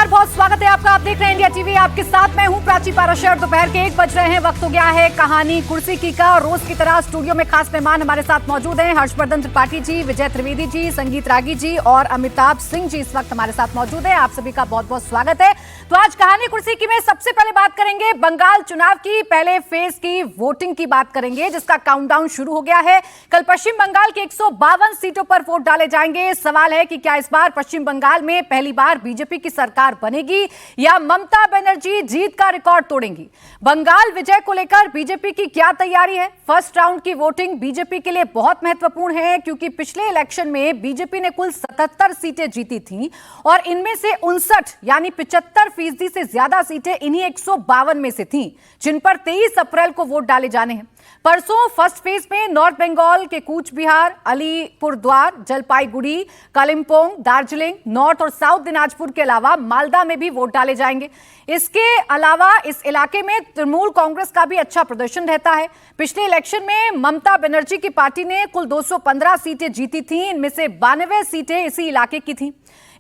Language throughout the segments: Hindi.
नमस्कार, बहुत स्वागत है आपका। आप देख रहे हैं इंडिया टीवी। आपके साथ मैं हूं प्राची पाराशर। दोपहर के 1 बज रहे हैं। वक्त हो गया है कहानी कुर्सी की का। और रोज की तरह स्टूडियो में खास मेहमान हमारे साथ मौजूद हैं। हर्षवर्धन त्रिपाठी जी, विजय त्रिवेदी जी, संगीत रागी जी और अमिताभ सिंह जी इस वक्त हमारे साथ मौजूद है। आप सभी का बहुत बहुत स्वागत है। तो आज कहानी कुर्सी की में सबसे पहले बात करेंगे बंगाल चुनाव की। पहले फेज की वोटिंग की बात करेंगे जिसका काउंटडाउन शुरू हो गया है। कल पश्चिम बंगाल की 152 सीटों पर वोट डाले जाएंगे। सवाल है कि क्या इस बार पश्चिम बंगाल में पहली बार बीजेपी की सरकार बनेगी या ममता बनर्जी जीत का रिकॉर्ड तोड़ेंगी। बंगाल विजय को लेकर बीजेपी की क्या तैयारी है। फर्स्ट राउंड की वोटिंग बीजेपी के लिए बहुत महत्वपूर्ण है क्योंकि पिछले इलेक्शन में बीजेपी ने कुल 77 सीटें जीती थीं और इनमें से 59 यानी 75% से ज्यादा सीटें इन्हीं 152 में से थीं जिन पर 23 अप्रैल को वोट डाले जाने हैं। परसों फर्स्ट फेज में नॉर्थ बंगाल के कूच बिहार, अलीपुरद्वार, जलपाईगुड़ी, कालिम्पोंग, दार्जिलिंग, नॉर्थ और साउथ दिनाजपुर के अलावा मालदा में भी वोट डाले जाएंगे। इसके अलावा इस इलाके में तृणमूल कांग्रेस का भी अच्छा प्रदर्शन रहता है। पिछले इलेक्शन में ममता बनर्जी की पार्टी ने कुल 215 सीटें जीती थीं। इनमें से 92 सीटें इसी इलाके की थीं।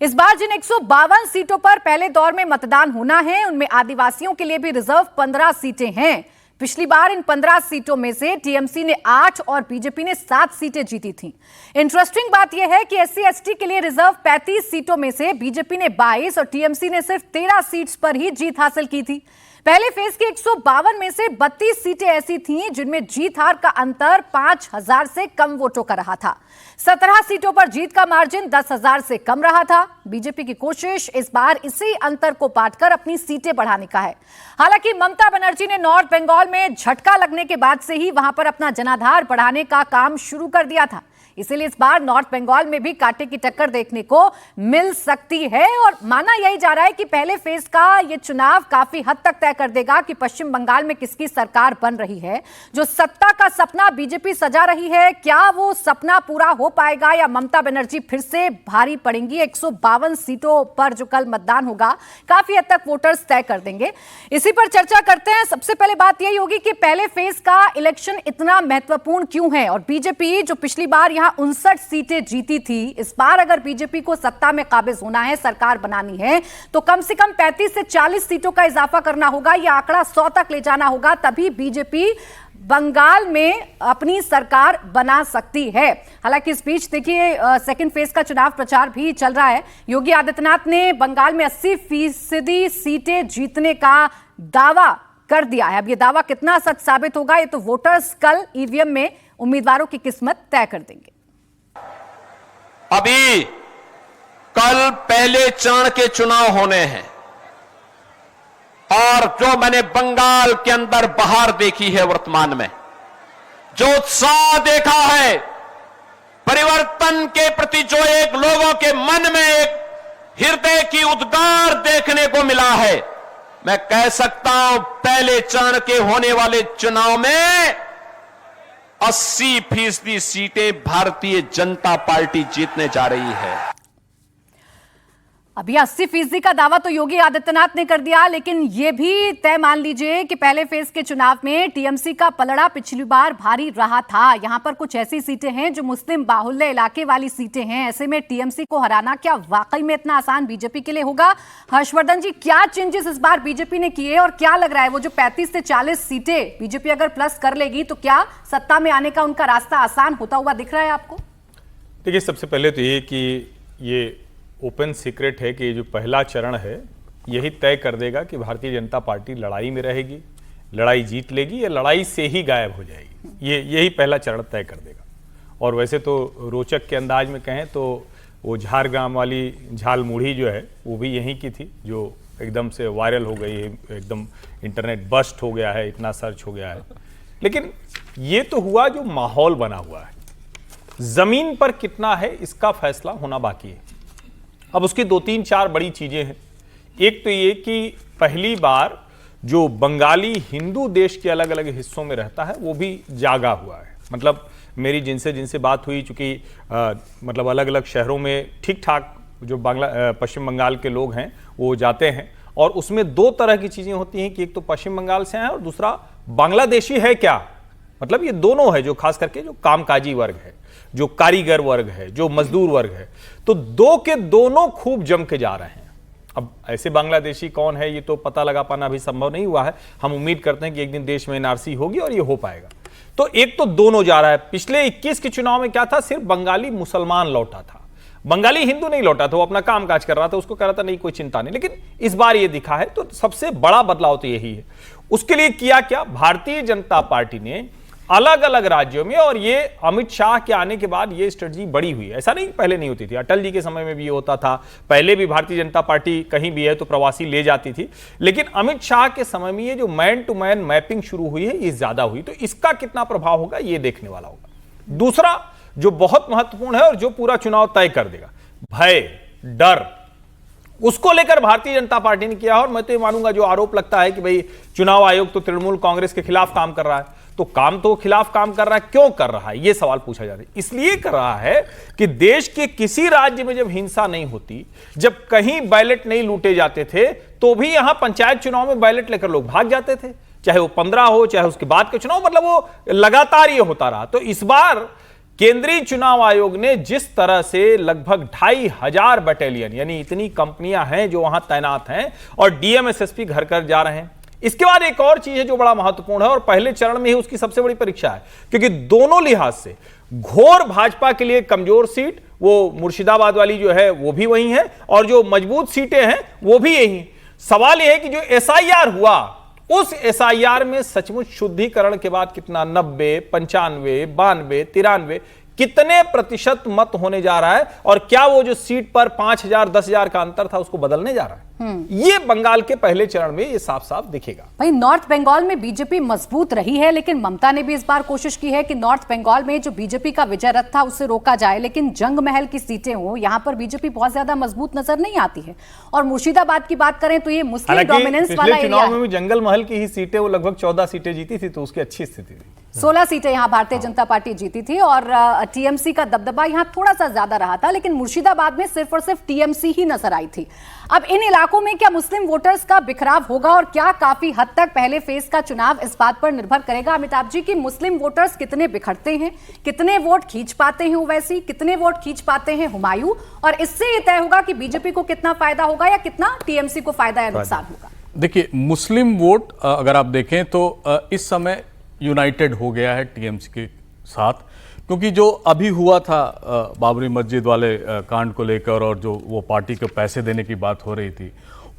इस बार जिन 152 सीटों पर पहले दौर में मतदान होना है उनमें आदिवासियों के लिए भी रिजर्व 15 सीटें हैं। पिछली बार इन 15 सीटों में से टीएमसी ने 8 और बीजेपी ने 7 सीटें जीती थीं। इंटरेस्टिंग बात यह है कि एससी एसटी के लिए रिजर्व 35 सीटों में से बीजेपी ने 22 और टीएमसी ने सिर्फ 13 सीट्स पर ही जीत हासिल की थी। पहले फेज के 152 में से 32 सीटें ऐसी थीं जिनमें जीत हार का अंतर 5000 से कम वोटों का रहा था। 17 सीटों पर जीत का मार्जिन 10,000 से कम रहा था। बीजेपी की कोशिश इस बार इसी अंतर को पाटकर अपनी सीटें बढ़ाने का है। हालांकि ममता बनर्जी ने नॉर्थ बंगाल में झटका लगने के बाद से ही वहां पर अपना जनाधार बढ़ाने का काम शुरू कर दिया था। इसीलिए इस बार नॉर्थ बंगाल में भी कांटे की टक्कर देखने को मिल सकती है और माना यही जा रहा है कि पहले फेज का यह चुनाव काफी हद तक तय कर देगा कि पश्चिम बंगाल में किसकी सरकार बन रही है। जो सत्ता का सपना बीजेपी सजा रही है, क्या वो सपना पूरा हो पाएगा या ममता बनर्जी फिर से भारी पड़ेंगी। 152 सीटों पर जो कल मतदान होगा काफी हद तक वोटर्स तय कर देंगे। इसी पर चर्चा करते हैं। सबसे पहले बात यही होगी कि पहले फेज का इलेक्शन इतना महत्वपूर्ण क्यों है और बीजेपी जो पिछली बार यहां 59 सीटें जीती थी, इस बार अगर बीजेपी को सत्ता में काबिज होना है, सरकार बनानी है, तो कम से कम 35 से 40 सीटों का इजाफा करना होगा। यह आंकड़ा 100 तक ले जाना होगा, तभी बीजेपी बंगाल में अपनी सरकार बना सकती है। हालांकि इस बीच देखिए सेकंड फेज का चुनाव प्रचार भी चल रहा है। योगी आदित्यनाथ ने बंगाल में 80% सीटें जीतने का दावा कर दिया है। अब यह दावा कितना सच साबित होगा ये तो वोटर्स कल ईवीएम में उम्मीदवारों की किस्मत तय कर देंगे। अभी कल पहले चरण के चुनाव होने हैं और जो मैंने बंगाल के अंदर बहार देखी है, वर्तमान में जो उत्साह देखा है, परिवर्तन के प्रति जो एक लोगों के मन में एक हृदय की उद्गार देखने को मिला है, मैं कह सकता हूं पहले चरण के होने वाले चुनाव में 80% सीटें भारतीय जनता पार्टी जीतने जा रही है। अभी 80% का दावा तो योगी आदित्यनाथ ने कर दिया, लेकिन यह भी तय मान लीजिए कि पहले फेज के चुनाव में टीएमसी का पलड़ा पिछली बार भारी रहा था। यहां पर कुछ ऐसी सीटें हैं जो मुस्लिम बाहुल्य इलाके वाली सीटें हैं। ऐसे में टीएमसी को हराना क्या वाकई में इतना आसान बीजेपी के लिए होगा। हर्षवर्धन जी, क्या चेंजेस इस बार बीजेपी ने किए और क्या लग रहा है वो जो 35 से 40 सीटें बीजेपी अगर प्लस कर लेगी तो क्या सत्ता में आने का उनका रास्ता आसान होता हुआ दिख रहा है आपको? देखिए, सबसे पहले तो ये कि ये ओपन सीक्रेट है कि जो पहला चरण है यही तय कर देगा कि भारतीय जनता पार्टी लड़ाई में रहेगी, लड़ाई जीत लेगी या लड़ाई से ही गायब हो जाएगी। यही पहला चरण तय कर देगा। और वैसे तो रोचक के अंदाज में कहें तो वो झारग्राम वाली झालमुड़ी जो है वो भी यहीं की थी, जो एकदम से वायरल हो गई है, एकदम इंटरनेट बस्ट हो गया है, इतना सर्च हो गया है। लेकिन ये तो हुआ जो माहौल बना हुआ है, जमीन पर कितना है इसका फैसला होना बाकी है। अब उसकी 2-3-4 बड़ी चीजें हैं। एक तो ये कि पहली बार जो बंगाली हिंदू देश के अलग अलग हिस्सों में रहता है वो भी जागा हुआ है। मतलब मेरी जिनसे बात हुई, चूंकि मतलब अलग अलग शहरों में ठीक ठाक जो पश्चिम बंगाल के लोग हैं वो जाते हैं और उसमें 2 तरह की चीजें होती हैं कि एक तो पश्चिम बंगाल से आए और दूसरा बांग्लादेशी है क्या। मतलब ये दोनों है, जो खास करके जो कामकाजी वर्ग है, जो कारीगर वर्ग है, जो मजदूर वर्ग है, तो 2 के दोनों खूब जम के जा रहे हैं। अब ऐसे बांग्लादेशी कौन है ये तो पता लगा पाना अभी संभव नहीं हुआ है। हम उम्मीद करते हैं कि एक दिन देश में एनआरसी होगी और ये हो पाएगा। तो एक तो दोनों जा रहा है। पिछले 21 के चुनाव में क्या था, सिर्फ बंगाली मुसलमान लौटा था, बंगाली हिंदू नहीं लौटा था, वो अपना काम काज कर रहा था, उसको कह रहा था नहीं कोई चिंता नहीं। लेकिन इस बार ये दिखा है, तो सबसे बड़ा बदलाव तो यही है। उसके लिए किया क्या, भारतीय जनता पार्टी ने अलग अलग राज्यों में, और ये अमित शाह के आने के बाद ये स्ट्रेटजी बड़ी हुई है। ऐसा नहीं पहले नहीं होती थी, अटल जी के समय में भी ये होता था, पहले भी भारतीय जनता पार्टी कहीं भी है तो प्रवासी ले जाती थी। लेकिन अमित शाह के समय में ये जो मैन टू मैन मैपिंग शुरू हुई है ये ज्यादा हुई, तो इसका कितना प्रभाव होगा ये देखने वाला होगा। दूसरा जो बहुत महत्वपूर्ण है और जो पूरा चुनाव तय कर देगा, भय डर, उसको लेकर भारतीय जनता पार्टी ने किया। और मैं तो ये मानूंगा, जो आरोप लगता है कि भाई चुनाव आयोग तो तृणमूल कांग्रेस के खिलाफ काम कर रहा है, तो काम तो खिलाफ काम कर रहा है, क्यों कर रहा है ये सवाल पूछा जा रहा है। इसलिए कर रहा है कि देश के किसी राज्य में जब हिंसा नहीं होती, जब कहीं बैलेट नहीं लूटे जाते थे, तो भी यहां पंचायत चुनाव में बैलेट लेकर लोग भाग जाते थे, चाहे वो 15 हो चाहे उसके बाद का चुनाव, मतलब वो लगातार ये होता रहा। तो इस बार केंद्रीय चुनाव आयोग ने जिस तरह से लगभग 2500 बटालियन, यानी इतनी कंपनियां हैं जो वहां तैनात हैं, और डीएम एसएसपी घर घर जा रहे हैं। इसके बाद एक और चीज है जो बड़ा महत्वपूर्ण है, और पहले चरण में ही उसकी सबसे बड़ी परीक्षा है, क्योंकि दोनों लिहाज से घोर भाजपा के लिए कमजोर सीट, वो मुर्शिदाबाद वाली जो है वो भी वही है, और जो मजबूत सीटें हैं वो भी यही। सवाल यह है कि जो एसआईआर हुआ, उस एसआईआर में सचमुच शुद्धिकरण के बाद कितना 90, 95, 92, 93 कितने प्रतिशत मत होने जा रहा है, और क्या वो जो सीट पर 5000, 10,000 का अंतर था उसको बदलने जा रहा है। ये बंगाल के पहले चरण में ये साफ साफ दिखेगा। भाई नॉर्थ बंगाल में बीजेपी मजबूत रही है, लेकिन ममता ने भी इस बार कोशिश की है कि नॉर्थ बंगाल में जो बीजेपी का विजय रथ था उसे रोका जाए, लेकिन जंग महल की सीटें हो, यहां पर बीजेपी बहुत ज्यादा मजबूत नजर नहीं आती है। और मुर्शिदाबाद की बात करें तो ये मुस्लिम डोमिनेंस वाला एरिया चुनाव में भी जंगल महल की ही सीटें, वो लगभग 14 सीटें जीती थी, तो उसकी अच्छी स्थिति थी। 16 सीटें यहां भारतीय जनता पार्टी जीती थी, और टीएमसी का दबदबा यहां थोड़ा सा ज्यादा रहा था, लेकिन मुर्शिदाबाद में सिर्फ और सिर्फ टीएमसी ही नजर आई थी। अब इन इलाकों में क्या मुस्लिम वोटर्स का बिखराव होगा, और क्या काफी हद तक पहले फेज का चुनाव इस बात पर निर्भर करेगा अमिताभ जी कि मुस्लिम वोटर्स कितने बिखरते हैं, कितने वोट खींच पाते हैं ओवैसी, कितने वोट खींच पाते हैं हुमायूं, और इससे यह तय होगा कि बीजेपी को कितना फायदा होगा या कितना टीएमसी को फायदा या नुकसान होगा। देखिए, मुस्लिम वोट अगर आप देखें तो इस समय यूनाइटेड हो गया है टीएमसी के साथ, क्योंकि जो अभी हुआ था बाबरी मस्जिद वाले कांड को लेकर, और जो वो पार्टी को पैसे देने की बात हो रही थी,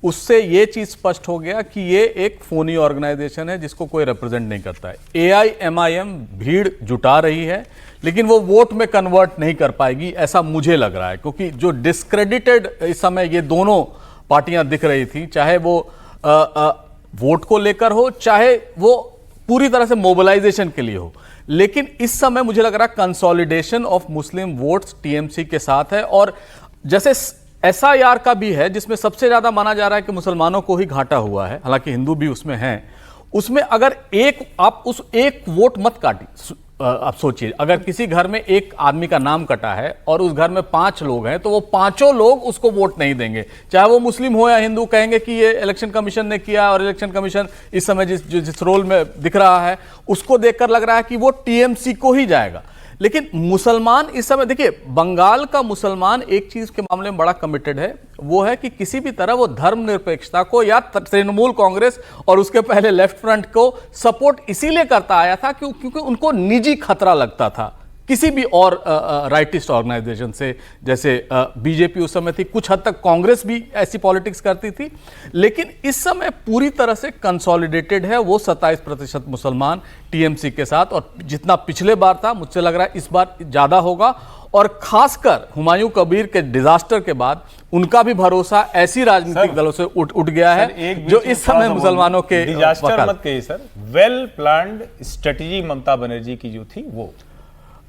उससे ये चीज़ स्पष्ट हो गया कि ये एक फोनी ऑर्गेनाइजेशन है जिसको कोई रिप्रेजेंट नहीं करता है। एआईएमआईएम भीड़ जुटा रही है, लेकिन वो वोट में कन्वर्ट नहीं कर पाएगी, ऐसा मुझे लग रहा है, क्योंकि जो डिस्क्रेडिटेड इस समय ये दोनों पार्टियां दिख रही थी, चाहे वो वोट को लेकर हो, चाहे वो पूरी तरह से मोबिलाइजेशन के लिए हो, लेकिन इस समय मुझे लग रहा है consolidation of Muslim votes TMC के साथ है। और जैसे एसआईआर का भी है, जिसमें सबसे ज्यादा माना जा रहा है कि मुसलमानों को ही घाटा हुआ है, हालांकि हिंदू भी उसमें हैं, उसमें अगर आप उस एक वोट मत काटिए। आप सोचिए, अगर किसी घर में एक आदमी का नाम कटा है और उस घर में 5 लोग हैं, तो वो पांचों लोग उसको वोट नहीं देंगे, चाहे वो मुस्लिम हो या हिंदू। कहेंगे कि ये इलेक्शन कमीशन ने किया, और इलेक्शन कमीशन इस समय जिस रोल में दिख रहा है, उसको देखकर लग रहा है कि वो टीएमसी को ही जाएगा। लेकिन मुसलमान इस समय, देखिए, बंगाल का मुसलमान एक चीज के मामले में बड़ा कमिटेड है, वो है कि किसी भी तरह वो धर्मनिरपेक्षता को या तृणमूल कांग्रेस और उसके पहले लेफ्ट फ्रंट को सपोर्ट इसीलिए करता आया था क्योंकि उनको निजी खतरा लगता था किसी भी और राइटिस्ट ऑर्गेनाइजेशन से। जैसे बीजेपी उस समय थी, कुछ हद तक कांग्रेस भी ऐसी पॉलिटिक्स करती थी, लेकिन इस समय पूरी तरह से कंसोलिडेटेड है वो 27% मुसलमान टीएमसी के साथ, और जितना पिछले बार था मुझसे लग रहा है इस बार ज्यादा होगा। और खासकर हुमायूं कबीर के डिजास्टर के बाद उनका भी भरोसा ऐसी राजनीतिक दलों से उठ गया है जो इस समय मुसलमानों के डिजास्टर मत कहिए sir, well planned strategy Mamata Banerjee की जो थी वो।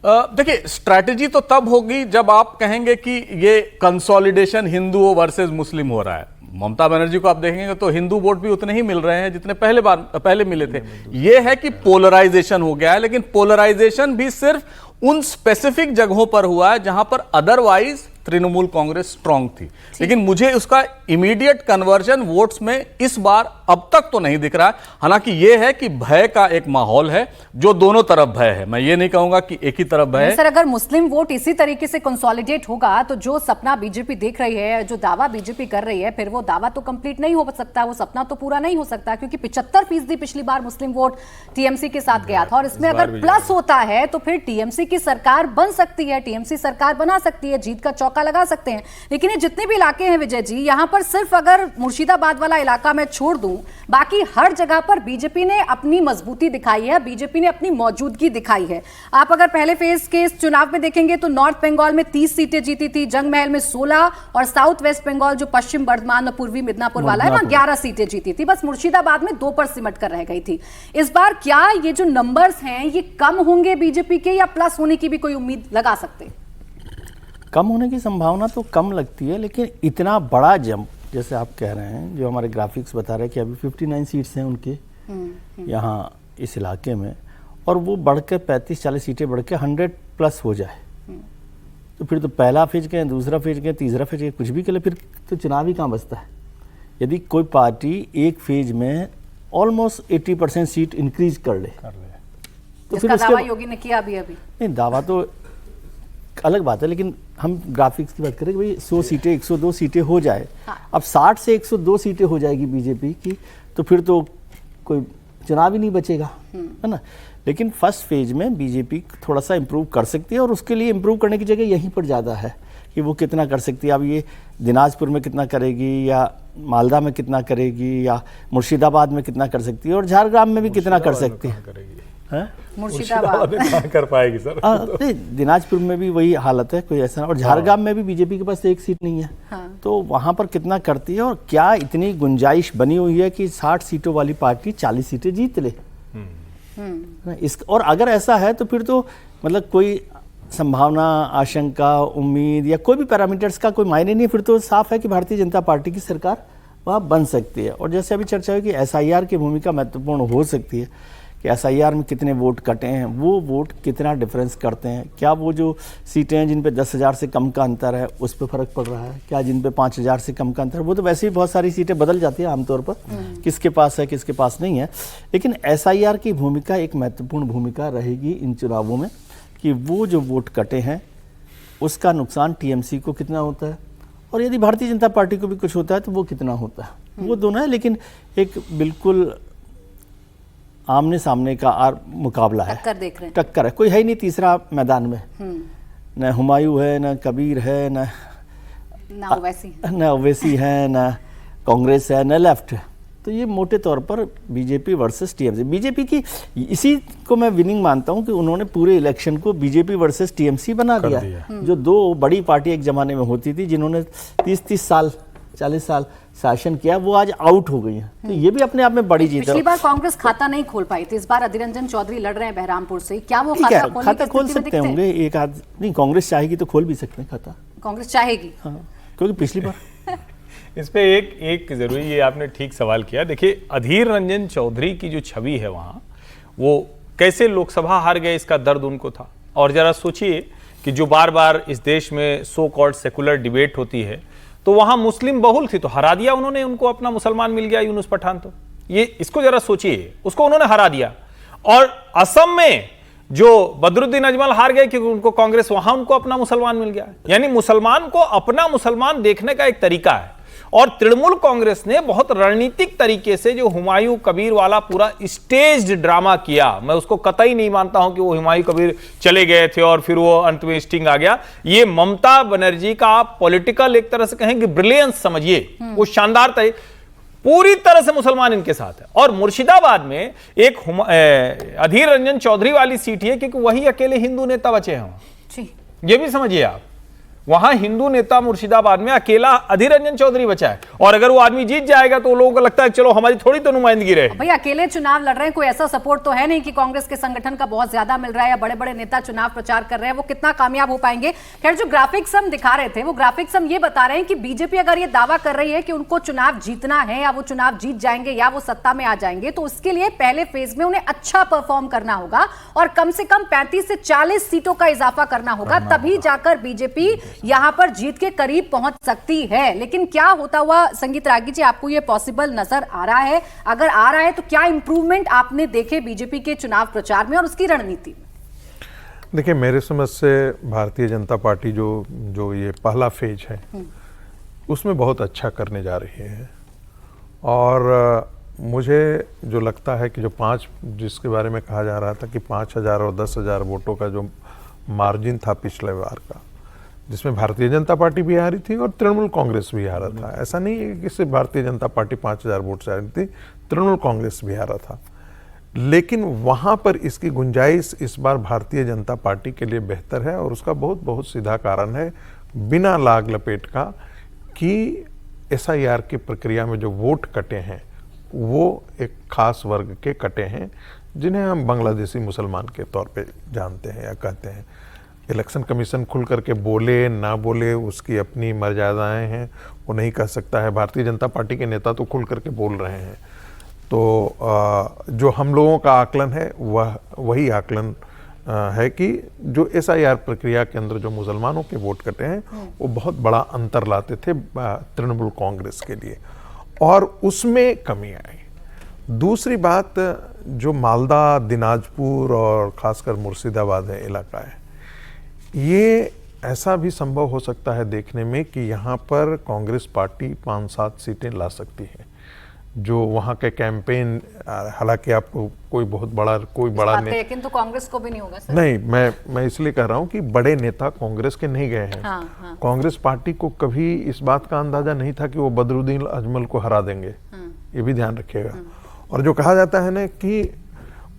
देखिए, स्ट्रैटेजी तो तब होगी जब आप कहेंगे कि ये कंसोलिडेशन हिंदुओं वर्सेस मुस्लिम हो रहा है। ममता बनर्जी को आप देखेंगे तो हिंदू वोट भी उतने ही मिल रहे हैं जितने पहले मिले थे। ये है कि पोलराइजेशन हो गया है, लेकिन पोलराइजेशन भी सिर्फ उन स्पेसिफिक जगहों पर हुआ है जहां पर अदरवाइज तृणमूल कांग्रेस स्ट्रांग थी, लेकिन मुझे उसका इमीडिएट कन्वर्जन वोट्स में इस बार अब तक तो नहीं दिख रहा है। हालांकि यह है कि भय का एक माहौल है, जो दोनों तरफ भय है, मैं ये नहीं कहूंगा कि एक ही तरफ भय है। सर, अगर मुस्लिम वोट इसी तरीके से कंसोलिडेट होगा तो जो सपना बीजेपी देख रही है, जो दावा बीजेपी कर रही है, फिर वो दावा तो कंप्लीट नहीं हो सकता, वो सपना तो पूरा नहीं हो सकता, क्योंकि 75% पिछली बार मुस्लिम वोट टीएमसी के साथ गया था, और इसमें अगर प्लस होता है तो फिर टीएमसी की सरकार बन सकती है, टीएमसी सरकार बना सकती है, जीत का चौका लगा सकते हैं। लेकिन ये जितने भी इलाके हैं विजय जी, यहां पर सिर्फ अगर मुर्शिदाबाद वाला इलाका मैं छोड़ दूं, बाकी हर जगह पर बीजेपी ने अपनी मजबूती दिखाई है, बीजेपी ने अपनी मौजूदगी दिखाई है। आप अगर पहले फेज के इस चुनाव में देखेंगे तो नॉर्थ बंगाल में 30 सीटें जीती थी, जंगमहल में 16, और साउथ वेस्ट बंगाल जो पश्चिम बर्धमान और पूर्वी मिदनापुर वाला है वहां 11 सीटें जीती थी। बस मुर्शिदाबाद में 2 पर सिमट कर रह गई थी। इस बार क्या ये जो नंबर्स हैं ये कम होंगे बीजेपी के, या प्लस होने की भी कोई उम्मीद लगा सकते? कम होने की संभावना तो कम लगती है, लेकिन इतना बड़ा जंप जैसे आप कह रहे हैं, जो हमारे ग्राफिक्स बता रहे हैं कि अभी 59 सीट्स हैं उनके यहाँ इस इलाके में, और वो बढ़कर 35-40 सीटें बढ़ के 100 प्लस हो जाए, तो फिर तो पहला फेज के, दूसरा फेज के, तीसरा फेज के, कुछ भी के लिए फिर तो चुनाव ही कहाँ बचता है। यदि कोई पार्टी एक फेज में ऑलमोस्ट 80% सीट इंक्रीज कर ले तो फिर दावा योगी ने किया अभी नहीं, दावा तो अलग बात है, लेकिन हम ग्राफिक्स की बात करें कि भाई 100 सीटें 102 सीटें हो जाए। हाँ। अब 60 से 102 सीटें हो जाएगी बीजेपी की, तो फिर तो कोई चुनाव ही नहीं बचेगा, है ना। लेकिन फर्स्ट फेज में बीजेपी थोड़ा सा इम्प्रूव कर सकती है, और उसके लिए इम्प्रूव करने की जगह यहीं पर ज़्यादा है कि वो कितना कर सकती है। अब ये दिनाजपुर में कितना करेगी, या मालदा में कितना करेगी, या मुर्शिदाबाद में कितना कर सकती है, और झारग्राम में भी कितना कर सकती है। मुर्शिदाबाद कर पाएगी सर? नहीं, दिनाजपुर में भी वही हालत है, कोई ऐसा, और झारग्राम में भी बीजेपी के पास 1 सीट नहीं है। हाँ। तो वहां पर कितना करती है, और क्या इतनी गुंजाइश बनी हुई है कि 60 सीटों वाली पार्टी 40 सीटें जीत ले। और अगर ऐसा है तो फिर तो मतलब कोई संभावना, आशंका, उम्मीद या कोई भी पैरामीटर्स का कोई मायने नहीं है, फिर तो साफ है कि भारतीय जनता पार्टी की सरकार वहाँ बन सकती है। और जैसे अभी चर्चा हुई कि एसआईआर की भूमिका महत्वपूर्ण हो सकती है, कि एसआईआर में कितने वोट कटे हैं, वो वोट कितना डिफरेंस करते हैं, क्या वो जो सीटें हैं जिन पे 10,000 से कम का अंतर है उस पर फर्क पड़ रहा है, क्या जिन पे 5,000 से कम का अंतर है, वो तो वैसे ही बहुत सारी सीटें बदल जाती है आमतौर पर, किसके पास है किसके पास नहीं है। लेकिन एसआईआर की भूमिका एक महत्वपूर्ण भूमिका रहेगी इन चुनावों में, कि वो जो वोट कटे हैं उसका नुकसान टीएमसी को कितना होता है, और यदि भारतीय जनता पार्टी को भी कुछ होता है तो वो कितना होता है, वो दोनों है। लेकिन एक बिल्कुल आमने सामने का मुकाबला है, टक्कर देख रहे हैं, टक्कर है, कोई है ही नहीं तीसरा मैदान में, न हुमायूं है, न कबीर है, न ओवैसी है, न कांग्रेस है, न लेफ्ट है। तो ये मोटे तौर पर बीजेपी वर्सेस टीएमसी, बीजेपी की इसी को मैं विनिंग मानता हूं कि उन्होंने पूरे इलेक्शन को बीजेपी वर्सेस टीएमसी बना दिया। जो 2 बड़ी पार्टी एक जमाने में होती थी, जिन्होंने 30-30 साल 40 साल शासन किया, वो आज आउट हो गई है। तो ये भी अपने आप में बड़ी जीत है। पिछली बार कांग्रेस खाता नहीं खोल पाई थी, इस बार अधीर रंजन चौधरी लड़ रहे हैं बहरामपुर से, क्या वो खाता खोल सकते होंगे एक आध? नहीं, कांग्रेस चाहेगी तो खोल भी सकते हैं खाता, कांग्रेस चाहेगी। हाँ, क्योंकि पिछली बार इस पे एक जरूरी, ये आपने ठीक सवाल किया। देखिए, अधीर रंजन चौधरी की जो छवि है वहाँ, वो कैसे लोकसभा हार गए इसका दर्द उनको था। और जरा सोचिए कि जो बार बार इस देश में सो कॉल्ड सेकुलर डिबेट होती है, तो वहां मुस्लिम बहुल थी तो हरा दिया उन्होंने, उनको अपना मुसलमान मिल गया यूनुस पठान। तो ये इसको जरा सोचिए, उसको उन्होंने हरा दिया। और असम में जो बदरुद्दीन अजमल हार गए क्योंकि उनको कांग्रेस, वहां उनको अपना मुसलमान मिल गया। यानी मुसलमान को अपना मुसलमान देखने का एक तरीका है। और तृणमूल कांग्रेस ने बहुत रणनीतिक तरीके से जो हुमायूं कबीर वाला पूरा स्टेज्ड ड्रामा किया, मैं उसको कतई नहीं मानता हूं कि वो हुमायूं कबीर चले गए थे और फिर वो अंत में स्टिंग आ गया। ये ममता बनर्जी का पॉलिटिकल एक तरह से कहें कि ब्रिलियंस समझिए, वो शानदार था, पूरी तरह से मुसलमान इनके साथ है। और मुर्शिदाबाद में एक अधीर रंजन चौधरी वाली सीट है क्योंकि वही अकेले हिंदू नेता बचे हैं। ये भी समझिए आप, वहां हिंदू नेता मुर्शिदाबाद में अकेला अधीर रंजन चौधरी बचा है। और अगर वो आदमी जीत जाएगा तो लोगों को लगता है चलो हमारी थोड़ी तो नुमाइंदगी रहे। भाई अकेले चुनाव लड़ रहे हैं, कोई ऐसा सपोर्ट तो है नहीं कि कांग्रेस के संगठन का बहुत ज्यादा मिल रहा है या बड़े बड़े नेता चुनाव प्रचार कर रहे हैं, वो कितना कामयाब हो पाएंगे। खैर, जो ग्राफिक्स हम दिखा रहे थे वो ग्राफिक्स हम ये बता रहे हैं कि बीजेपी अगर ये दावा कर रही है कि उनको चुनाव जीतना है या वो चुनाव जीत जाएंगे या वो सत्ता में आ जाएंगे, तो उसके लिए पहले फेज में उन्हें अच्छा परफॉर्म करना होगा और कम से कम 35 से 40 सीटों का इजाफा करना होगा, तभी जाकर बीजेपी यहाँ पर जीत के करीब पहुंच सकती है। लेकिन क्या होता हुआ संगीत रागी जी आपको ये पॉसिबल नजर आ रहा है? अगर आ रहा है तो क्या इंप्रूवमेंट आपने देखे बीजेपी के चुनाव प्रचार में और उसकी रणनीति में? देखिए, मेरे समझ से भारतीय जनता पार्टी जो ये पहला फेज है उसमें बहुत अच्छा करने जा रही है। और मुझे जो लगता है कि जो 5 जिसके बारे में कहा जा रहा था कि 5,000 और 10,000 वोटों का जो मार्जिन था पिछले बार का, जिसमें भारतीय जनता पार्टी भी हारी थी और तृणमूल कांग्रेस भी हारा था। ऐसा नहीं है कि सिर्फ भारतीय जनता पार्टी 5,000 वोट से हारी थी, तृणमूल कांग्रेस भी हारा था। लेकिन वहाँ पर इसकी गुंजाइश इस बार भारतीय जनता पार्टी के लिए बेहतर है और उसका बहुत सीधा कारण है, बिना लाग लपेट का, कि SIR की प्रक्रिया में जो वोट कटे हैं वो एक खास वर्ग के कटे हैं, जिन्हें हम बांग्लादेशी मुसलमान के तौर पे जानते हैं या कहते हैं। इलेक्शन कमीशन खुल करके बोले ना बोले उसकी अपनी मर्यादाएं हैं, वो नहीं कह सकता है। भारतीय जनता पार्टी के नेता तो खुल करके बोल रहे हैं। तो जो हम लोगों का आकलन है वह वही आकलन है कि जो SIR प्रक्रिया के अंदर जो मुसलमानों के वोट कटे हैं वो बहुत बड़ा अंतर लाते थे तृणमूल कांग्रेस के लिए, और उसमें कमी आई। दूसरी बात, जो मालदा, दिनाजपुर और खासकर मुर्शिदाबाद है इलाका है, ये ऐसा भी संभव हो सकता है देखने में कि यहाँ पर कांग्रेस पार्टी 5-7 सीटें ला सकती है। जो वहाँ के कैंपेन, हालांकि आपको कोई बड़ा लेकिन तो कांग्रेस को भी नहीं होगा सर। नहीं, मैं इसलिए कह रहा हूँ कि बड़े नेता कांग्रेस के नहीं गए हैं। हाँ। कांग्रेस पार्टी को कभी इस बात का अंदाजा नहीं था कि वो बदरुद्दीन अजमल को हरा देंगे। ये भी ध्यान रखिएगा। और जो कहा जाता है ना कि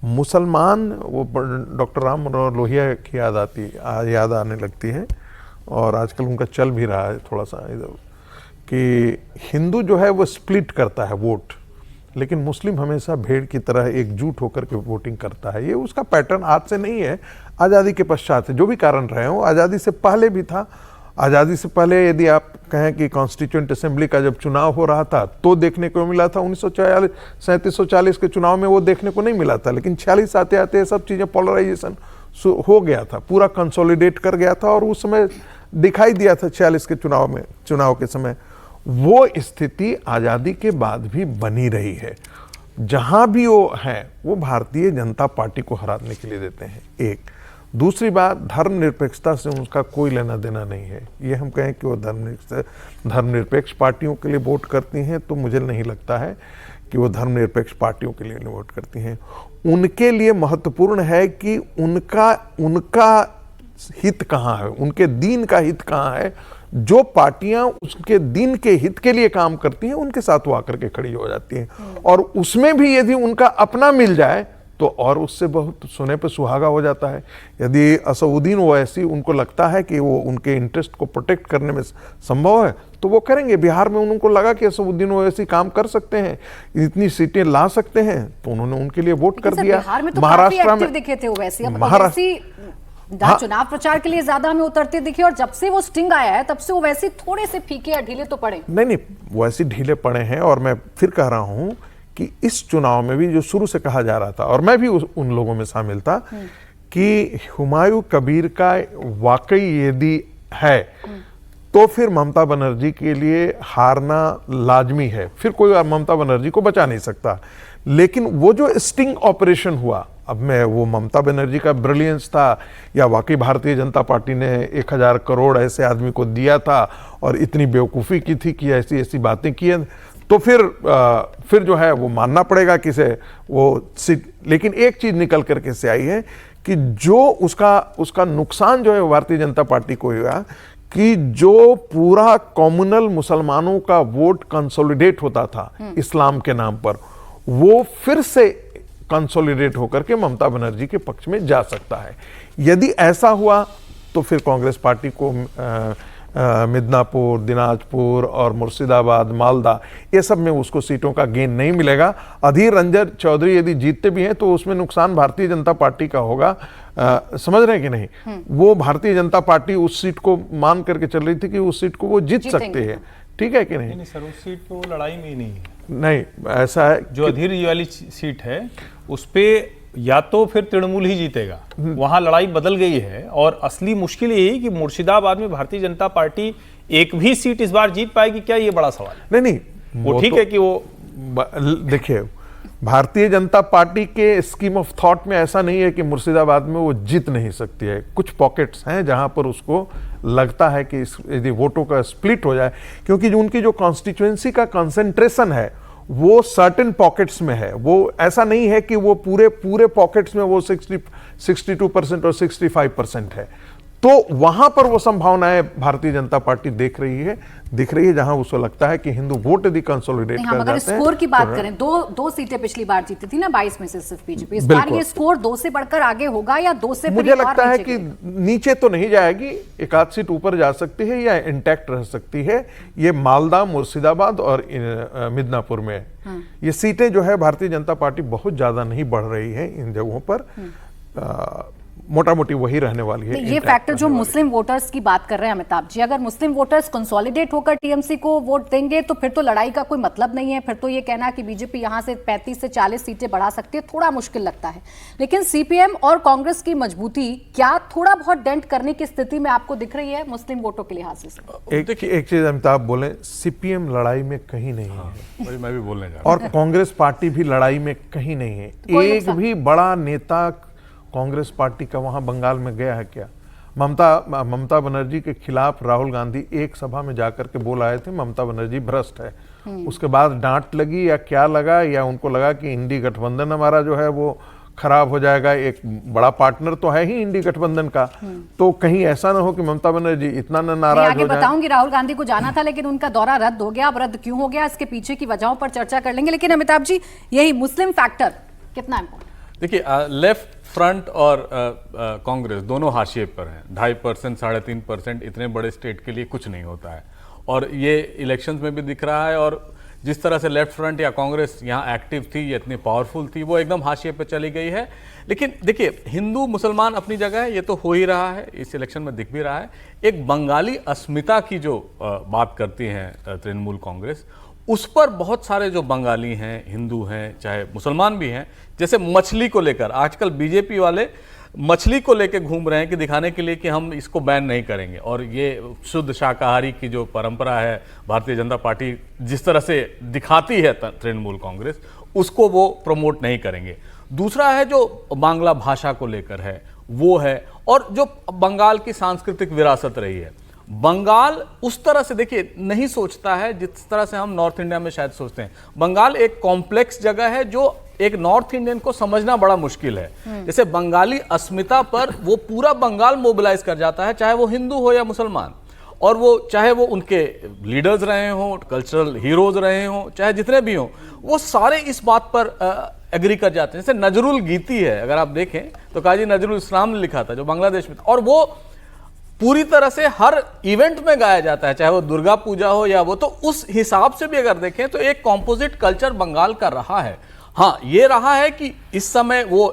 मुसलमान, वो डॉक्टर राम मनोहर लोहिया की याद आने लगती है, और आजकल उनका चल भी रहा है थोड़ा सा इधर, कि हिंदू जो है वो स्प्लिट करता है वोट, लेकिन मुस्लिम हमेशा भेड़ की तरह एकजुट होकर के वोटिंग करता है। ये उसका पैटर्न आज से नहीं है, आज़ादी के पश्चात है। जो भी कारण रहे हो, आज़ादी से पहले भी था। आज़ादी से पहले यदि आप कहें कि कॉन्स्टिट्यूएंट असेंबली का जब चुनाव हो रहा था तो देखने को मिला था। 1937-40 के चुनाव में वो देखने को नहीं मिला था, लेकिन 46 आते आते सब चीज़ें पोलराइजेशन हो गया था, पूरा कंसोलिडेट कर गया था, और उस समय दिखाई दिया था 46 के चुनाव के समय। वो स्थिति आज़ादी के बाद भी बनी रही है। जहां भी वो हैं वो भारतीय जनता पार्टी को हराने के लिए देते हैं। एक दूसरी बात, धर्मनिरपेक्षता से उनका कोई लेना देना नहीं है। ये हम कहें कि वो धर्मनिरपेक्ष पार्टियों के लिए वोट करती हैं, तो मुझे नहीं लगता है कि वो धर्मनिरपेक्ष पार्टियों के लिए वोट करती हैं। उनके लिए महत्वपूर्ण है कि उनका हित कहाँ है, उनके दीन का हित कहाँ है। जो पार्टियां उसके दिन के हित के लिए काम करती हैं उनके साथ वो आकर के खड़ी हो जाती हैं, और उसमें भी यदि उनका अपना मिल जाए तो और उससे बहुत सोने पे सुहागा हो जाता है। यदि असउद्दीन ओवैसी उनको लगता है कि वो उनके इंटरेस्ट को प्रोटेक्ट करने में संभव है तो वो करेंगे। बिहार में उनको लगा कि असउद्दीन ओवैसी काम कर सकते हैं, इतनी सीटें ला सकते हैं, तो उन्होंने उनके लिए वोट कर दिया। महाराष्ट्र में दिखे थे ओवैसी, चुनाव प्रचार के लिए ज्यादा हमें उतरते दिखे, और जब से वो स्टिंग आया है तब से वो वैसे थोड़े से फीके या ढीले तो पड़े। नहीं, वैसे ढीले पड़े हैं। और मैं फिर कह रहा हूं कि इस चुनाव में भी जो शुरू से कहा जा रहा था, और मैं भी उन लोगों में शामिल था, कि हुमायूं कबीर का वाकई यदि है तो फिर ममता बनर्जी के लिए हारना लाजमी है। फिर कोई ममता बनर्जी को बचा नहीं सकता। लेकिन वो जो स्टिंग ऑपरेशन हुआ, अब मैं वो ममता बनर्जी का ब्रिलियंस था या वाकई भारतीय जनता पार्टी ने 1000 करोड़ ऐसे आदमी को दिया था और इतनी बेवकूफ़ी की थी कि ऐसी ऐसी बातें की हैं, तो फिर जो है वो मानना पड़ेगा किसे वो सीट। लेकिन एक चीज निकल करके से आई है कि जो उसका नुकसान जो है भारतीय जनता पार्टी को हुआ कि जो पूरा कम्युनल मुसलमानों का वोट कंसोलिडेट होता था इस्लाम के नाम पर, वो फिर से कंसोलिडेट होकर के ममता बनर्जी के पक्ष में जा सकता है। यदि ऐसा हुआ तो फिर कांग्रेस पार्टी को मिदनापुर, दिनाजपुर और मुर्शिदाबाद, मालदा, ये सब में उसको सीटों का गेन नहीं मिलेगा। अधीर रंजन चौधरी यदि जीतते भी हैं तो उसमें नुकसान भारतीय जनता पार्टी का होगा। समझ रहे हैं कि नहीं? वो भारतीय जनता पार्टी उस सीट को मान करके चल रही थी कि उस सीट को वो जीत सकते हैं। ठीक है कि नहीं? नहीं सर, उस सीट पे वो लड़ाई में ही नहीं है। नहीं, ऐसा है जो अधीर वाली सीट है उस पे या तो फिर तृणमूल ही जीतेगा, वहां लड़ाई बदल गई है। और असली मुश्किल यही कि मुर्शिदाबाद में भारतीय जनता पार्टी एक भी सीट इस बार जीत पाएगी क्या, ये बड़ा सवाल है। नहीं वो ठीक है कि वो देखिए, भारतीय जनता पार्टी के स्कीम ऑफ थॉट में ऐसा नहीं है कि मुर्शिदाबाद में वो जीत नहीं सकती है। कुछ पॉकेट्स हैं जहां पर उसको लगता है कि यदि वोटों का स्प्लिट हो जाए, क्योंकि जो उनकी जो कॉन्स्टिट्यूएंसी का कंसंट्रेशन है वो सर्टेन पॉकेट्स में है। वो ऐसा नहीं है कि वो पूरे पॉकेट्स में वो 62% और 65% है। तो वहां पर वो संभावनाएं भारतीय जनता पार्टी दिख रही है जहां उसको लगता है कि हिंदू वोट यदि कंसोलिडेट कर अगर जाते हैं। स्कोर की बात करें, दो सीटें पिछली बार जीती थी ना 22 में से सिर्फ बीजेपी, इस बार ये स्कोर 2 से बढ़कर आगे होगा या 2 से मुझे लगता है कि नीचे तो नहीं जाएगी, एक आध सीट ऊपर जा सकती है या इंटैक्ट रह सकती है। ये मालदा, मुर्शिदाबाद और मिदनापुर में ये सीटें जो है भारतीय जनता पार्टी बहुत ज्यादा नहीं बढ़ रही है इन जगहों पर। मोटा मोटी वही रहने वाली है। ये फैक्टर जो मुस्लिम वोटर्स की बात कर रहे हैं अमिताभ जी, अगर मुस्लिम वोटर्स कंसोलिडेट होकर टीएमसी को वोट देंगे तो फिर तो लड़ाई का कोई मतलब नहीं है। फिर तो ये कहना कि बीजेपी यहां से 35 से 40 सीटें बढ़ा सकती है थोड़ा मुश्किल लगता है। लेकिन सीपीएम और कांग्रेस की मजबूती क्या थोड़ा बहुत डेंट करने की स्थिति में आपको दिख रही है मुस्लिम वोटों के लिहाज से? एक चीज अमिताभ बोले, सीपीएम लड़ाई में कहीं नहीं है। वही मैं भी बोलने जा रहा और कांग्रेस पार्टी भी लड़ाई में कहीं नहीं है। एक भी बड़ा नेता कांग्रेस पार्टी का वहां बंगाल में गया है क्या? ममता बनर्जी के खिलाफ राहुल गांधी एक सभा में जाकर के बोल आए थे ममता बनर्जी भ्रष्ट है। उसके बाद डांट लगी या क्या लगा, या उनको लगा कि इंडी गठबंधन हमारा जो है वो खराब हो जाएगा। एक बड़ा पार्टनर तो है ही इंडी गठबंधन का, तो कहीं ऐसा ना हो कि ममता बनर्जी इतना न नाराज हो जाए। बताऊंगी, राहुल गांधी को जाना था लेकिन उनका दौरा रद्द हो गया। अब रद्द क्यों हो गया, इसके पीछे की वजहों पर चर्चा कर लेंगे। लेकिन अमिताभ जी, यही मुस्लिम फैक्टर कितना इंपॉर्टेंट? देखिए, लेफ्ट फ्रंट और कांग्रेस दोनों हाशिए पर हैं। 2.5%, 3.5% इतने बड़े स्टेट के लिए कुछ नहीं होता है, और ये इलेक्शंस में भी दिख रहा है। और जिस तरह से लेफ्ट फ्रंट या कांग्रेस यहाँ एक्टिव थी, ये इतनी पावरफुल थी, वो एकदम हाशिए पे चली गई है। लेकिन देखिए, हिंदू मुसलमान अपनी जगह है, ये तो हो ही रहा है, इस इलेक्शन में दिख भी रहा है। एक बंगाली अस्मिता की जो बात करती है तृणमूल कांग्रेस, उस पर बहुत सारे जो बंगाली हैं, हिंदू हैं, चाहे मुसलमान भी हैं, जैसे मछली को लेकर आजकल बीजेपी वाले मछली को लेकर घूम रहे हैं कि दिखाने के लिए कि हम इसको बैन नहीं करेंगे। और ये शुद्ध शाकाहारी की जो परंपरा है भारतीय जनता पार्टी जिस तरह से दिखाती है तृणमूल कांग्रेस, उसको वो प्रमोट नहीं करेंगे। दूसरा है जो बांग्ला भाषा को लेकर है वो है, और जो बंगाल की सांस्कृतिक विरासत रही है। बंगाल उस तरह से देखिए नहीं सोचता है जिस तरह से हम नॉर्थ इंडिया में शायद सोचते हैं। बंगाल एक कॉम्प्लेक्स जगह है जो एक नॉर्थ इंडियन को समझना बड़ा मुश्किल है। जैसे बंगाली अस्मिता पर वो पूरा बंगाल मोबिलाइज कर जाता है, चाहे वो हिंदू हो या मुसलमान, और वो चाहे वो उनके लीडर्स रहे हों, कल्चरल हीरोज रहे हों, चाहे जितने भी हों, वो सारे इस बात पर एग्री कर जाते हैं। जैसे नजरुल गीती है, अगर आप देखें तो काजी नजरुल इस्लाम ने लिखा था जो बांग्लादेश में था, और वो पूरी तरह से हर इवेंट में गाया जाता है, चाहे वो दुर्गा पूजा हो या वो। तो उस हिसाब से भी अगर देखें तो एक कॉम्पोजिट कल्चर बंगाल का रहा है। हाँ, ये रहा है कि इस समय वो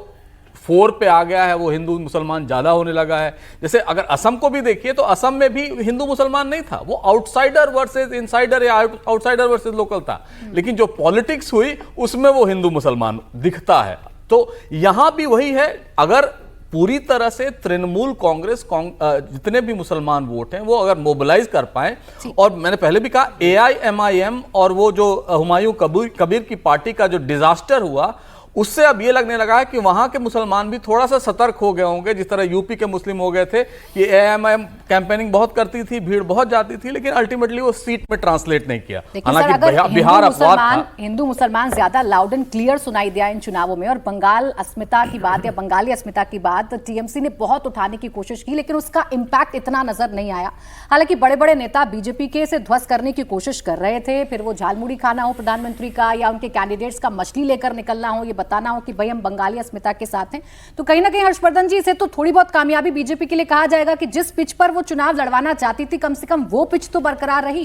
4 पे आ गया है, वो हिंदू मुसलमान ज्यादा होने लगा है। जैसे अगर असम को भी देखिए तो असम में भी हिंदू मुसलमान नहीं था, वो आउटसाइडर वर्सेस इनसाइडर या आउटसाइडर वर्सेस लोकल था। लेकिन जो पॉलिटिक्स हुई उसमें वो हिंदू मुसलमान दिखता है। तो यहां भी वही है, अगर पूरी तरह से तृणमूल कांग्रेस जितने भी मुसलमान वोट हैं वो अगर मोबिलाइज कर पाए, और मैंने पहले भी कहा AIMIM और वो जो हुमायूं कबीर की पार्टी का जो डिजास्टर हुआ, उससे अब ये लगने लगा है कि वहां के मुसलमान भी थोड़ा सा सतर्क हो गए होंगे। जिस तरह यूपी के मुस्लिम हो गए थे कि AIMIM कैंपेनिंग बहुत करती थी, भीड़ बहुत जाती थी, लेकिन अल्टीमेटली वो सीट में ट्रांसलेट नहीं किया। हालांकि बिहार अपवाद था। हिंदू मुसलमान ज्यादा लाउड एंड क्लियर सुनाई दिया इन चुनावों में, और बंगाल अस्मिता की बात या बंगाली अस्मिता की बात टीएमसी ने बहुत उठाने की कोशिश की, लेकिन उसका इंपैक्ट इतना नजर नहीं आया। हालांकि बड़े बड़े नेता बीजेपी के इसे ध्वस्त करने की कोशिश कर रहे थे, फिर वो झालमुड़ी खाना हो प्रधानमंत्री का या उनके कैंडिडेट्स का मछली लेकर निकलना हो, ये बताना हो कि भाई हम बंगाली अस्मिता के साथ हैं। तो कहीं ना कहीं हर्षवर्धन जी, इसे तो थोड़ी बहुत कामयाबी बीजेपी के लिए कहा जाएगा कि जिस पिच पर वो चुनाव लड़वाना चाहती थी, कम से कम वो पिच तो बरकरार रही।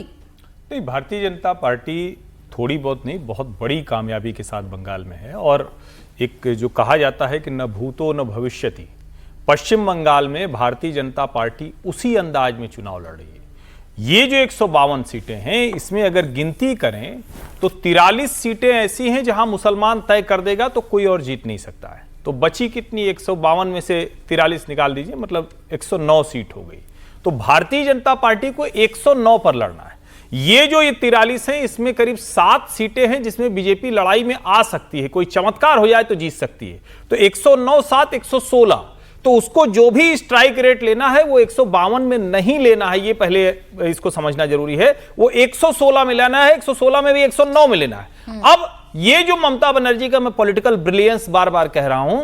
नहीं, भारतीय जनता पार्टी थोड़ी बहुत नहीं, बहुत बड़ी कामयाबी के साथ बंगाल में है। और एक जो कहा जाता है कि न भूतो न भविष्यति, पश्चिम बंगाल में भारतीय जनता पार्टी उसी अंदाज में चुनाव लड़ रही है। ये जो 152 सीटें हैं, इसमें अगर गिनती करें तो 43 सीटें ऐसी हैं जहां मुसलमान तय कर देगा तो कोई और जीत नहीं सकता है। तो बची कितनी, 152 में से 43 निकाल दीजिए, मतलब 109 सीट हो गई। तो भारतीय जनता पार्टी को 109 पर लड़ना है। ये जो ये 43 हैं, इसमें करीब 7 सीटें हैं जिसमें बीजेपी लड़ाई में आ सकती है, कोई चमत्कार हो जाए तो जीत सकती है। तो 109 7 116, तो उसको जो भी स्ट्राइक रेट लेना है वो 152 में नहीं लेना है, ये पहले इसको समझना जरूरी है। वो 116 में लेना है, 116 में भी 109 में लेना है। अब ये जो ममता बनर्जी का मैं पॉलिटिकल ब्रिलियंस बार बार कह रहा हूं,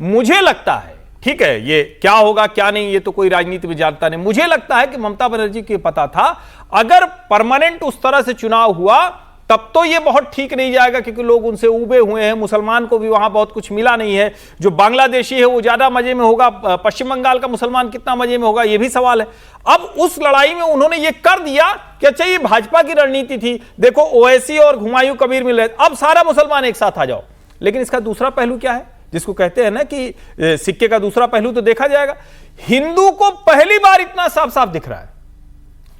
मुझे लगता है, ठीक है, ये क्या होगा क्या नहीं ये तो कोई राजनीति में जानता नहीं, मुझे लगता है कि ममता बनर्जी को पता था अगर परमानेंट उस तरह से चुनाव हुआ तब तो ये बहुत ठीक नहीं जाएगा, क्योंकि लोग उनसे उबे हुए हैं, मुसलमान को भी वहां बहुत कुछ मिला नहीं है। जो बांग्लादेशी है वो ज्यादा मजे में होगा, पश्चिम बंगाल का मुसलमान कितना मजे में होगा, ये भी सवाल है। अब उस लड़ाई में उन्होंने ये कर दिया कि अच्छा ये भाजपा की रणनीति थी, देखो ओवैसी और हुमायूं कबीर मिल रहे, अब सारा मुसलमान एक साथ आ जाओ। लेकिन इसका दूसरा पहलू क्या है, जिसको कहते हैं ना कि सिक्के का दूसरा पहलू तो देखा जाएगा। हिंदू को पहली बार इतना साफ साफ दिख रहा है,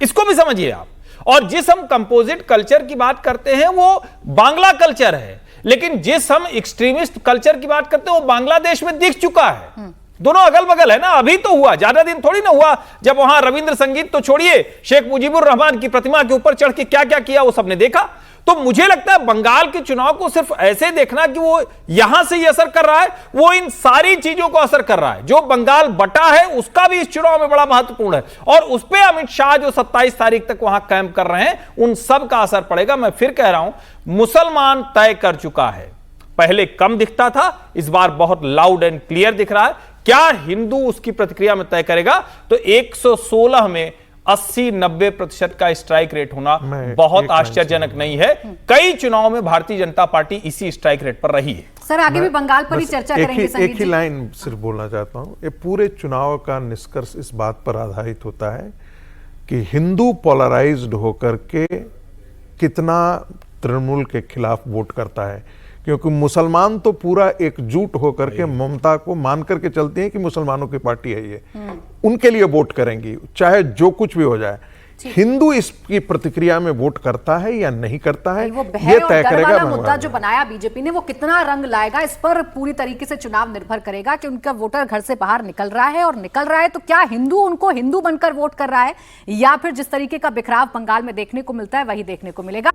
इसको भी समझिए आप। और जिस हम कंपोजिट कल्चर की बात करते हैं वो बांग्ला कल्चर है, लेकिन जिस हम एक्सट्रीमिस्ट कल्चर की बात करते हैं वो बांग्लादेश में दिख चुका है। दोनों अगल बगल है ना, अभी तो हुआ, ज्यादा दिन थोड़ी ना हुआ जब वहां रविंद्र संगीत तो छोड़िए, शेख मुजीबुर रहमान की प्रतिमा के ऊपर चढ़ के क्या क्या किया वो सबने देखा। तो मुझे लगता है बंगाल के चुनाव को सिर्फ ऐसे देखना कि वो यहां से ही असर कर रहा है, वो इन सारी चीजों को असर कर रहा है। जो बंगाल बटा है उसका भी इस चुनाव में बड़ा महत्वपूर्ण है, और उस पर अमित शाह जो 27 तारीख तक वहां कैंप कर रहे हैं उन सब का असर पड़ेगा। मैं फिर कह रहा हूं, मुसलमान तय कर चुका है, पहले कम दिखता था, इस बार बहुत लाउड एंड क्लियर दिख रहा है। क्या हिंदू उसकी प्रतिक्रिया में तय करेगा? तो 116 में 80-90% का स्ट्राइक रेट होना बहुत आश्चर्यजनक नहीं है। कई चुनाव में भारतीय जनता पार्टी इसी स्ट्राइक रेट पर रही है। सर आगे भी बंगाल पर ही चर्चा करेंगे। एक ही लाइन सिर्फ बोलना चाहता हूं, ये पूरे चुनाव का निष्कर्ष इस बात पर आधारित होता है कि हिंदू पोलराइज्ड होकर के कितना तृणमूल के खिलाफ वोट करता है, क्योंकि मुसलमान तो पूरा एकजुट होकर के ममता को मान करके चलती हैं कि मुसलमानों की पार्टी है ये, उनके लिए वोट करेंगी चाहे जो कुछ भी हो जाए। हिंदू इसकी प्रतिक्रिया में वोट करता है या नहीं करता है ये तय करेगा। मुद्दा जो बनाया बीजेपी ने वो कितना रंग लाएगा, इस पर पूरी तरीके से चुनाव निर्भर करेगा कि उनका वोटर घर से बाहर निकल रहा है, और निकल रहा है तो क्या हिंदू उनको हिंदू बनकर वोट कर रहा है, या फिर जिस तरीके का बिखराव बंगाल में देखने को मिलता है वही देखने को मिलेगा।